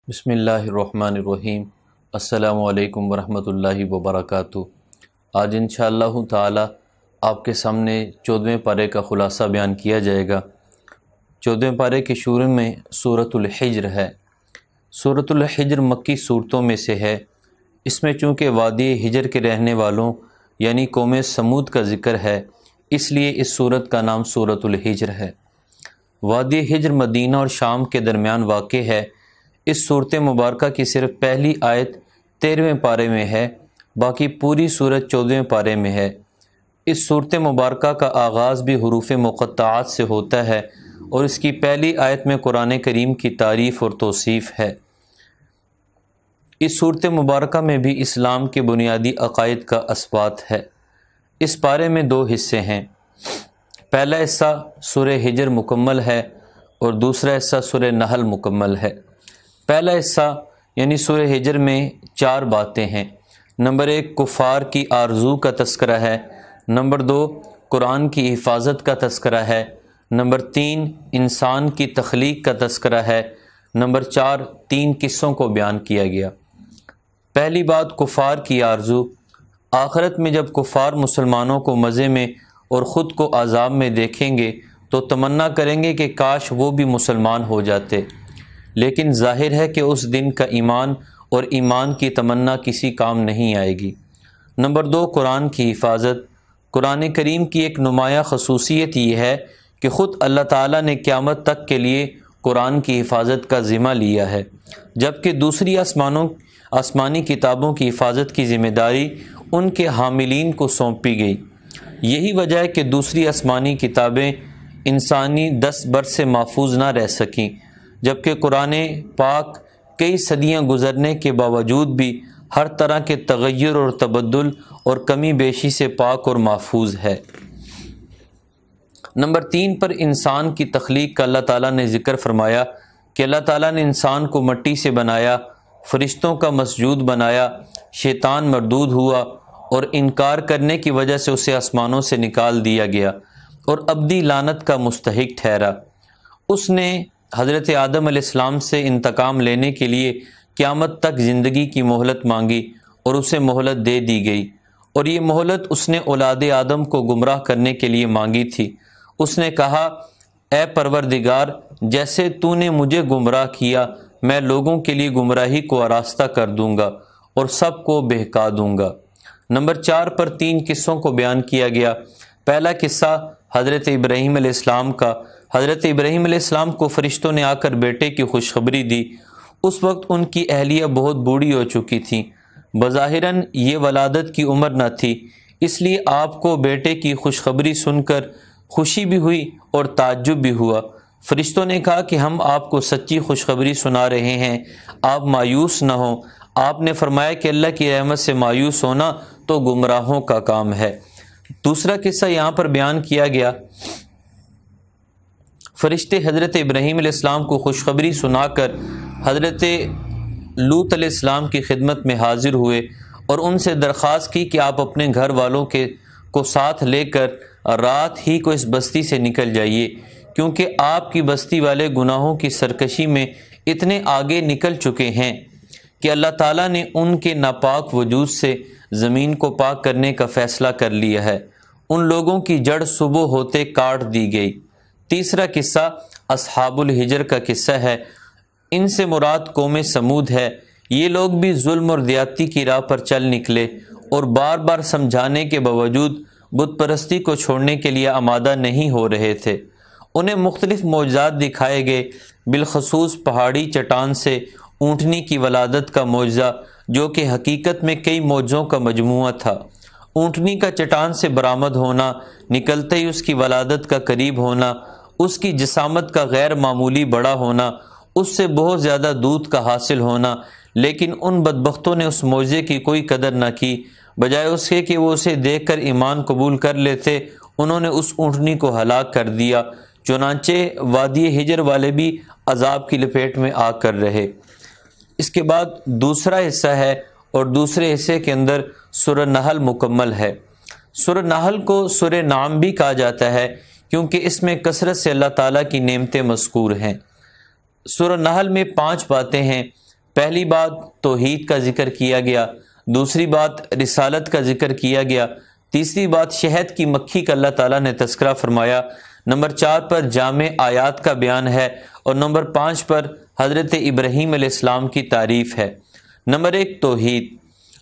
بسم اللہ الرحمن الرحیم۔ السلام علیکم ورحمۃ اللہ وبرکاتہ۔ آج انشاءاللہ تعالی آپ کے سامنے 14ویں پارے کا خلاصہ بیان کیا جائے گا۔ 14ویں پارے کے شروع میں سورۃ الحجر ہے۔ سورۃ الحجر مکی صورتوں میں سے ہے۔ اس میں چونکہ وادی حجر کے رہنے والوں یعنی قوم سمود کا ذکر ہے، اس لیے اس سورت کا نام سورۃ الحجر ہے۔ وادی حجر مدینہ اور شام کے درمیان واقع ہے۔ اس صورت مبارکہ کی صرف پہلی آیت 13ویں پارے میں ہے، باقی پوری صورت 14ویں پارے میں ہے۔ اس صورت مبارکہ کا آغاز بھی حروف مقطعات سے ہوتا ہے اور اس کی پہلی آیت میں قرآن کریم کی تعریف اور توصیف ہے۔ اس صورت مبارکہ میں بھی اسلام کے بنیادی عقائد کا اثبات ہے۔ اس پارے میں 2 حصے ہیں۔ پہلا حصہ سورہ حجر مکمل ہے اور دوسرا حصہ سورہ نحل مکمل ہے۔ پہلا حصہ یعنی سورہ حجر میں 4 باتیں ہیں۔ نمبر 1 کفار کی آرزو کا تذکرہ ہے۔ نمبر 2 قرآن کی حفاظت کا تذکرہ ہے۔ نمبر 3 انسان کی تخلیق کا تذکرہ ہے۔ نمبر 4 3 قصوں کو بیان کیا گیا۔ پہلی بات کفار کی آرزو۔ آخرت میں جب کفار مسلمانوں کو مزے میں اور خود کو عذاب میں دیکھیں گے تو تمنا کریں گے کہ کاش وہ بھی مسلمان ہو جاتے، لیکن ظاہر ہے کہ اس دن کا ایمان اور ایمان کی تمنا کسی کام نہیں آئے گی۔ نمبر 2 قرآن کی حفاظت۔ قرآن کریم کی ایک نمایاں خصوصیت یہ ہے کہ خود اللہ تعالیٰ نے قیامت تک کے لیے قرآن کی حفاظت کا ذمہ لیا ہے، جبکہ دوسری آسمانی کتابوں کی حفاظت کی ذمہ داری ان کے حاملین کو سونپی گئی۔ یہی وجہ ہے کہ دوسری آسمانی کتابیں انسانی دست برد سے محفوظ نہ رہ سکیں، جبکہ قرآن پاک کئی صدیاں گزرنے کے باوجود بھی ہر طرح کے تغیر اور تبدل اور کمی بیشی سے پاک اور محفوظ ہے۔ نمبر 3 پر انسان کی تخلیق کا اللہ تعالیٰ نے ذکر فرمایا کہ اللہ تعالیٰ نے انسان کو مٹی سے بنایا، فرشتوں کا مسجود بنایا، شیطان مردود ہوا اور انکار کرنے کی وجہ سے اسے آسمانوں سے نکال دیا گیا اور ابدی لعنت کا مستحق ٹھہرا۔ اس نے حضرت آدم علیہ السلام سے انتقام لینے کے لیے قیامت تک زندگی کی مہلت مانگی اور اسے مہلت دے دی گئی، اور یہ مہلت اس نے اولاد آدم کو گمراہ کرنے کے لیے مانگی تھی۔ اس نے کہا، اے پروردگار، جیسے تو نے مجھے گمراہ کیا، میں لوگوں کے لیے گمراہی کو آراستہ کر دوں گا اور سب کو بہکا دوں گا۔ نمبر 4 پر 3 قصوں کو بیان کیا گیا۔ پہلا قصہ حضرت ابراہیم علیہ السلام کا۔ حضرت ابراہیم علیہ السلام کو فرشتوں نے آ کر بیٹے کی خوشخبری دی۔ اس وقت ان کی اہلیہ بہت بوڑھی ہو چکی تھیں، بظاہراً یہ ولادت کی عمر نہ تھی، اس لیے آپ کو بیٹے کی خوشخبری سن کر خوشی بھی ہوئی اور تعجب بھی ہوا۔ فرشتوں نے کہا کہ ہم آپ کو سچی خوشخبری سنا رہے ہیں، آپ مایوس نہ ہوں۔ آپ نے فرمایا کہ اللہ کی رحمت سے مایوس ہونا تو گمراہوں کا کام ہے۔ دوسرا قصہ یہاں پر بیان کیا گیا۔ فرشتے حضرت ابراہیم علیہ السلام کو خوشخبری سنا کر حضرت لوط علیہ السلام کی خدمت میں حاضر ہوئے اور ان سے درخواست کی کہ آپ اپنے گھر والوں کو ساتھ لے کر رات ہی کو اس بستی سے نکل جائیے، کیونکہ آپ کی بستی والے گناہوں کی سرکشی میں اتنے آگے نکل چکے ہیں کہ اللہ تعالیٰ نے ان کے ناپاک وجود سے زمین کو پاک کرنے کا فیصلہ کر لیا ہے۔ ان لوگوں کی جڑ صبح ہوتے کاٹ دی گئی۔ تیسرا قصہ اصحاب الحجر کا قصہ ہے۔ ان سے مراد قوم سمود ہے۔ یہ لوگ بھی ظلم اور زیادتی کی راہ پر چل نکلے اور بار بار سمجھانے کے باوجود بت پرستی کو چھوڑنے کے لیے آمادہ نہیں ہو رہے تھے۔ انہیں مختلف معجزات دکھائے گئے، بالخصوص پہاڑی چٹان سے اونٹنی کی ولادت کا معجزہ، جو کہ حقیقت میں کئی معجزوں کا مجموعہ تھا۔ اونٹنی کا چٹان سے برآمد ہونا، نکلتے ہی اس کی ولادت کا قریب ہونا، اس کی جسامت کا غیر معمولی بڑا ہونا، اس سے بہت زیادہ دودھ کا حاصل ہونا، لیکن ان بدبختوں نے اس معجزے کی کوئی قدر نہ کی۔ بجائے اس کے کہ وہ اسے دیکھ کر ایمان قبول کر لیتے، انہوں نے اس اونٹنی کو ہلاک کر دیا۔ چنانچہ وادی حجر والے بھی عذاب کی لپیٹ میں آ کر رہے۔ اس کے بعد دوسرا حصہ ہے اور دوسرے حصے کے اندر سورہ نحل مکمل ہے۔ سورہ نحل کو سورہ نعم بھی کہا جاتا ہے کیونکہ اس میں کثرت سے اللہ تعالیٰ کی نعمتیں مذکور ہیں۔ سورہ نحل میں 5 باتیں ہیں۔ پہلی بات توحید کا ذکر کیا گیا، دوسری بات رسالت کا ذکر کیا گیا، تیسری بات شہد کی مکھی کا اللہ تعالیٰ نے تذکرہ فرمایا، نمبر 4 پر جامع آیات کا بیان ہے، اور نمبر 5 پر حضرت ابراہیم علیہ السلام کی تعریف ہے۔ نمبر 1 توحید۔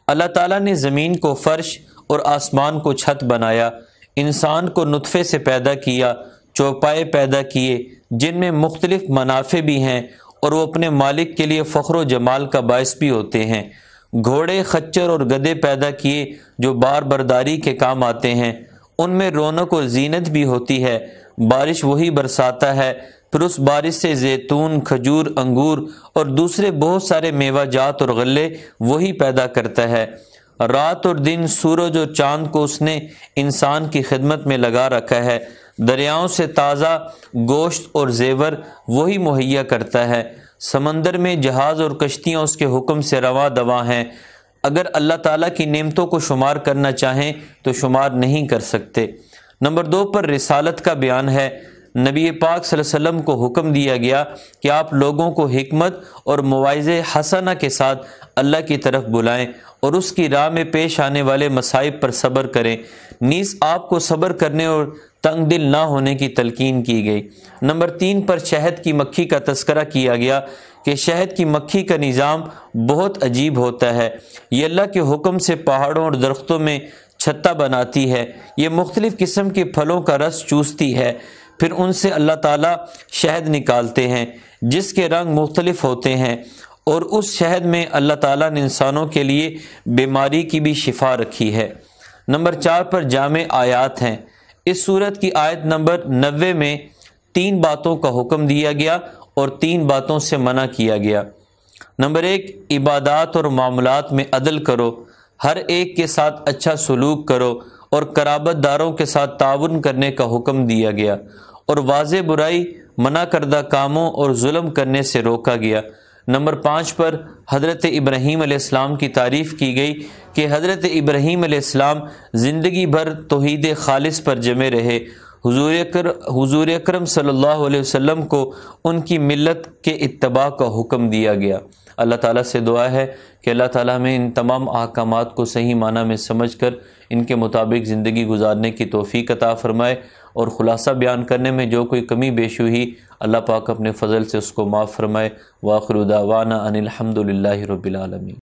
اللہ تعالیٰ نے زمین کو فرش اور آسمان کو چھت بنایا، انسان کو نطفے سے پیدا کیا، چوپائے پیدا کیے جن میں مختلف منافع بھی ہیں اور وہ اپنے مالک کے لیے فخر و جمال کا باعث بھی ہوتے ہیں، گھوڑے، خچر اور گدھے پیدا کیے جو بار برداری کے کام آتے ہیں، ان میں رونق اور زینت بھی ہوتی ہے، بارش وہی برساتا ہے، پھر اس بارش سے زیتون، کھجور، انگور اور دوسرے بہت سارے میوہ جات اور غلے وہی پیدا کرتا ہے، رات اور دن، سورج اور چاند کو اس نے انسان کی خدمت میں لگا رکھا ہے، دریاؤں سے تازہ گوشت اور زیور وہی مہیا کرتا ہے، سمندر میں جہاز اور کشتیاں اس کے حکم سے رواں دواں ہیں، اگر اللہ تعالیٰ کی نعمتوں کو شمار کرنا چاہیں تو شمار نہیں کر سکتے۔ نمبر 2 پر رسالت کا بیان ہے۔ نبی پاک صلی اللہ علیہ وسلم کو حکم دیا گیا کہ آپ لوگوں کو حکمت اور مواعظ حسنہ کے ساتھ اللہ کی طرف بلائیں اور اس کی راہ میں پیش آنے والے مصائب پر صبر کریں، نیز آپ کو صبر کرنے اور تنگ دل نہ ہونے کی تلقین کی گئی۔ نمبر 3 پر شہد کی مکھی کا تذکرہ کیا گیا کہ شہد کی مکھی کا نظام بہت عجیب ہوتا ہے، یہ اللہ کے حکم سے پہاڑوں اور درختوں میں چھتا بناتی ہے، یہ مختلف قسم کے پھلوں کا رس چوستی ہے، پھر ان سے اللہ تعالیٰ شہد نکالتے ہیں جس کے رنگ مختلف ہوتے ہیں، اور اس شہد میں اللہ تعالیٰ نے انسانوں کے لیے بیماری کی بھی شفا رکھی ہے۔ نمبر 4 پر جامع آیات ہیں۔ اس سورت کی آیت نمبر 90 میں 3 باتوں کا حکم دیا گیا اور 3 باتوں سے منع کیا گیا۔ نمبر 1 عبادات اور معاملات میں عدل کرو، ہر ایک کے ساتھ اچھا سلوک کرو اور قرابت داروں کے ساتھ تعاون کرنے کا حکم دیا گیا، اور واضح برائی، منع کردہ کاموں اور ظلم کرنے سے روکا گیا۔ نمبر 5 پر حضرت ابراہیم علیہ السلام کی تعریف کی گئی کہ حضرت ابراہیم علیہ السلام زندگی بھر توحید خالص پر جمے رہے، حضور اکرم صلی اللہ علیہ وسلم کو ان کی ملت کے اتباع کا حکم دیا گیا۔ اللہ تعالیٰ سے دعا ہے کہ اللہ تعالیٰ ہمیں ان تمام احکامات کو صحیح معنی میں سمجھ کر ان کے مطابق زندگی گزارنے کی توفیق عطا فرمائے، اور خلاصہ بیان کرنے میں جو کوئی کمی بیشی ہوئی اللہ پاک اپنے فضل سے اس کو معاف فرمائے۔ وآخر دعوانا ان الحمد للہ رب العالمین۔